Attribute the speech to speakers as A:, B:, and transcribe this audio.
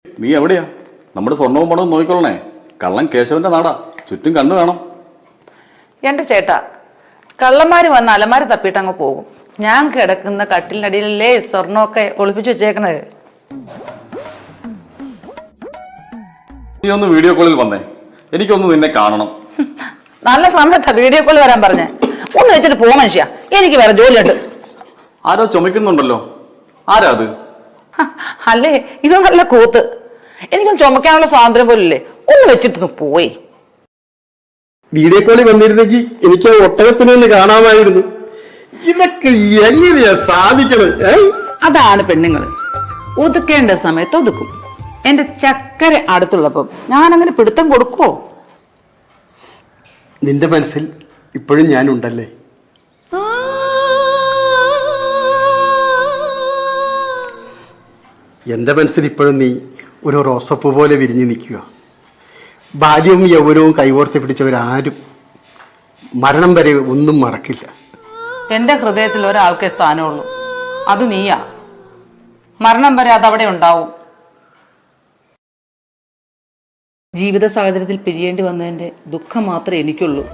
A: നീ എവിടെയാ? നമ്മുടെ സ്വർണവും പണവും നോക്കിക്കൊള്ളണേ. കള്ളൻ കേശവന്റെ നാടാ, ചുറ്റും കണ്ണു വേണം.
B: എന്റെ ചേട്ടാ, കള്ളന്മാര് വന്ന് അലമാര തപ്പിയിട്ട് അങ്ങ് പോകും. ഞാൻ കിടക്കുന്ന കട്ടിലിനടിയിലല്ലേ സ്വർണ്ണമൊക്കെ ഒളിപ്പിച്ചു വെച്ചേക്കണത്.
A: നീ ഒന്ന് വീഡിയോ കോളിൽ വന്നേ, എനിക്കൊന്ന് നിന്നെ കാണണം.
B: നല്ല സമയത്താ വീഡിയോ കോൾ വരാൻ പറഞ്ഞേ. ഒന്ന് വെച്ചിട്ട് പോ മനുഷ്യ, എനിക്ക് വേറെ ജോലിയുണ്ട്.
A: ആരോ ചുമക്കുന്നുണ്ടല്ലോ, ആരാ അത്?
B: അല്ലേ, ഇത് നല്ല കൂത്ത്. എനിക്കൊന്ന് ചുമക്കാനുള്ള സ്വാതന്ത്ര്യം പോലില്ലേ. ഒന്ന് വെച്ചിട്ടൊന്ന് പോയി.
C: വീഡിയോ കോളിൽ വന്നിരുന്നെങ്കിൽ എനിക്ക് ഒട്ടകത്തിനൊന്ന് കാണാമായിരുന്നു. ഇതൊക്കെ എങ്ങനെയാ സാധിക്കണത്?
B: അതാണ് പെണ്ണുങ്ങള്, ഒതുക്കേണ്ട സമയത്ത് ഒതുക്കും. എന്റെ ചക്കര അടുത്തുള്ളപ്പം ഞാൻ അങ്ങനെ പിടുത്തം കൊടുക്കോ?
C: നിന്റെ മനസ്സിൽ ഇപ്പോഴും ഞാനുണ്ടല്ലേ? എന്റെ മനസ്സിൽ ഇപ്പോഴും നീ ഒരു റോസപ്പൂ പോലെ വിരിഞ്ഞു നിൽക്കുക. ബാല്യവും യൗവനവും കൈകോർത്ത് പിടിച്ചവരാരും മരണം വരെ ഒന്നും മറക്കില്ല.
B: എന്റെ ഹൃദയത്തിൽ ഒരാൾക്കേ സ്ഥാനമുള്ളൂ, അത് നീയാ. മരണം വരെ അതവിടെ ഉണ്ടാവും. ജീവിത സാഹചര്യത്തിൽ പിരിയേണ്ടി വന്നതിന്റെ ദുഃഖം മാത്രമേ എനിക്കുള്ളൂ.